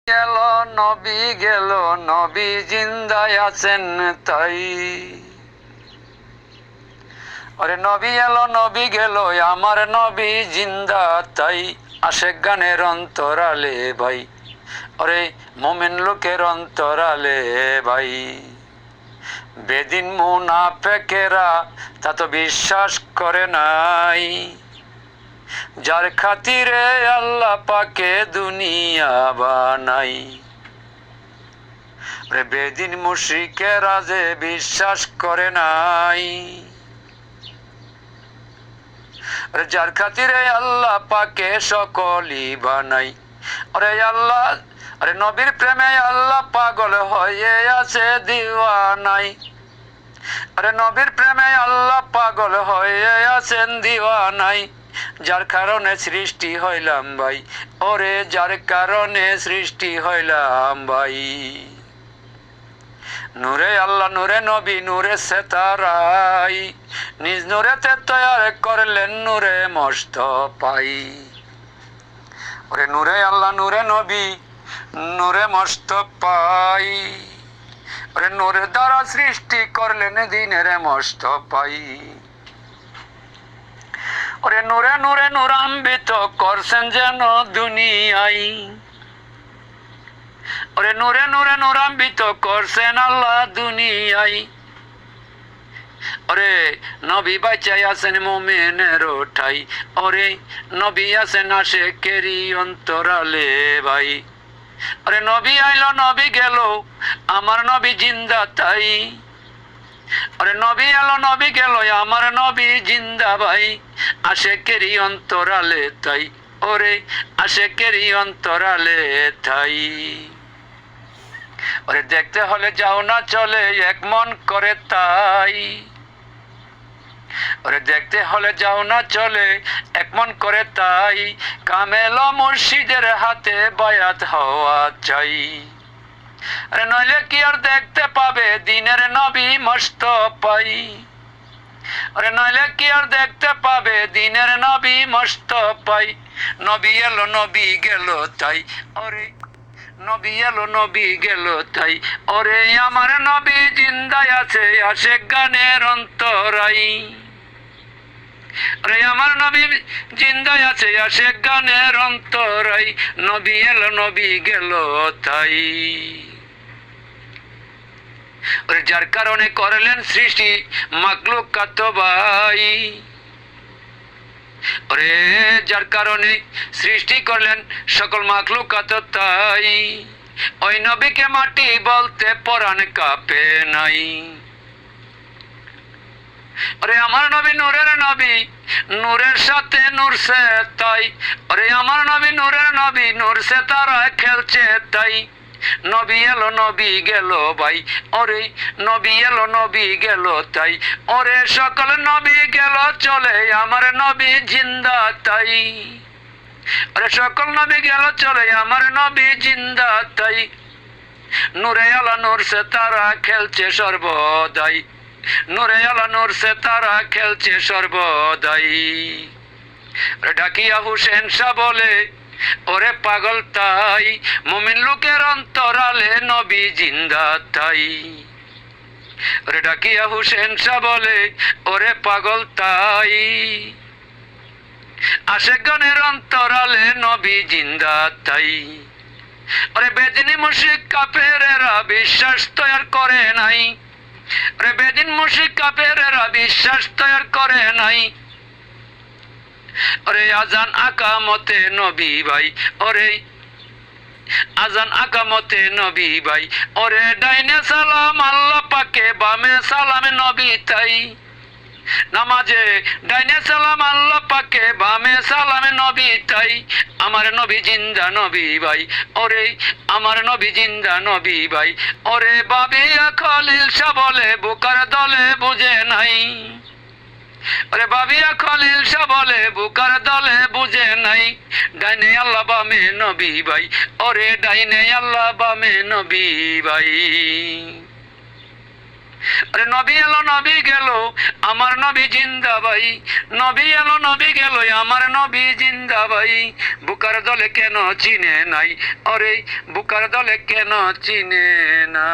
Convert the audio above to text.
গেল নবী গেল, নবী জিন্দায় আছেন তাই। ওরে নবী এলো নবী গেল, আমার নবী জিন্দা তাই। আশেক গানের অন্তরালে ভাই, ওরে মোমেন লোকের অন্তরালে ভাই। বেদিন মুনাফেকেরা তা তো বিশ্বাস করে নাই, যার খাতিরে আল্লাহ পাকে দুনিয়া বানাই। বেদিন মুশরিকেরা যে বিশ্বাস করে নাই, যার খাতিরে আল্লাহ পাকে সকলই বানাই। আরে আল্লাহ, আরে নবীর প্রেমে আল্লাহ পাগল হয়ে আছে দিওয়ানাই। আরে নবীর প্রেমে আল্লাহ পাগল হয়ে আছেন দিওয়ানাই। যার কারণে সৃষ্টি হইলাম ভাই, ওরে যার কারণে সৃষ্টি হইলাম ভাই। নূরে আল্লাহ নূরে নবী নূরে সেতারাই, নিজ নূরেতে তৈয়ার করলেন নূরে মুস্তাফাই। ওরে নূরে আল্লাহ নূরে নবী নূরে মুস্তাফাই, ওরে নূরের দ্বারা সৃষ্টি করলেন দিনের মুস্তাফাই। ওরে নূরে নূরে নূরান্বিত করছেন যেন দুনিয়াই। ওরে নূরে নূরে নূরান্বিত করছেন আল্লাহ দুনিয়াই। ওরে নবী বাঁচাই আছেন মুমিনের ঠাই, ওরে নবী আছেন আশেকেরই অন্তরালে ভাই। ওরে নবী আইলো নবী গেল, আমার নবী জিন্দা তাই। ওরে নবী এলো নবী গেল, আমার নবী জিন্দা ভাই। আশেকেরই অন্তরালে তাই, ওরে আশেকেরই অন্তরালে তাই। ওরে দেখতে হলে যাও না চলে এক মন করে তাই। ওরে দেখতে হলে যাও না চলে এক মন করে তাই। কামেল মুর্শিদের হাতে বায়াত হওয়া চাই। আরে নইলে কি আর দেখতে পাবে দিনের নবী মুস্তাফাই। আরে নইলে কি আর দেখতে পাবে দিনের নবী মুস্তাফাই। নবী এলো নবী গেল তাই, ওরে নবী এলো নবী গেল তাই। ওরে আমার নবী জিন্দায় আছে আশেক গানের অন্তরাই। আরে আমার নবী জিন্দায় আছে আশেক গানের অন্তরাই। নবী এলো নবী গেল তাই। ওরে যার কারণে করলেন সৃষ্টি মাখলুকাত ভাই। ওরে যার কারণে সৃষ্টি করলেন সকল মাখলুকাত তাই। ওই নবীকে মাটি বলতে পরাণ কাঁপে নাই। ওরে আমার নবী নূরের নবী, নূরের সাথে নূরছে তাই। ওরে আমার নবী নূরের নবী, নূরছে তারা খেলছে তাই। নবী এলো নবী গেল ভাই, ওরে নবী এলো নবী গেল তাই। ওরে সকল নবী গেল চলে, আমার নবী জিন্দা তাই। ওরে সকল নবী গেল চলে, আমার নবী জিন্দা তাই। নূরে আলা নূরছে তারা খেলছে সর্বদাই। নূরে আলা নূরছে তারা খেলছে সর্বদাই। ডাকিয়া হুসেন শাহ বলে ওরে পাগল তাই। মুমিন লোকের অন্তরালে নবী জিন্দা তাই। ওরে ডাকিয়া হুসেন শাহ বলে ওরে পাগল তাই। আশেক গানের অন্তরালে নবী জিন্দা তাই। ওরে বেদিনী মুশরিক কাফেরেরা বিশ্বাস তৈয়ার করে নাই। ওরে বেদিন মুশরিক কাফেরেরা বিশ্বাস তৈয়ার করে নাই। ওরে আজান আকামতে নবী ভাই, ওরে আজান আকামতে নবী ভাই। ওরে ডাইনে সালাম আল্লাহ পাকে, বামে সালাম নবী তাই। নামাজে ডাইনে সালাম আল্লাহ পাকে, বামে সালাম নবী তাই। আমার নবী জিন্দা নবী ভাই, ওরে আমার নবী জিন্দা নবী ভাই। ওরে বাবিয়া খলিল শাহ বলে বুকার দলে বুঝে নাই। ওরে বাবিয়া খলিল শাহ বলে বুকার দলে বুঝে নাই। ডাইনে আল্লাহ বামে নবী ভাই, ওরে ডাইনে আল্লাহ বামে নবী ভাই। আরে নবী এলো নবী গেল আমার নবী জিন্দা ভাই, নবী এলো নবী গেল আমার নবী জিন্দা ভাই। বুকার দলে কেন চিনে নাই, ওরে বুকার দলে কেন চিনে না।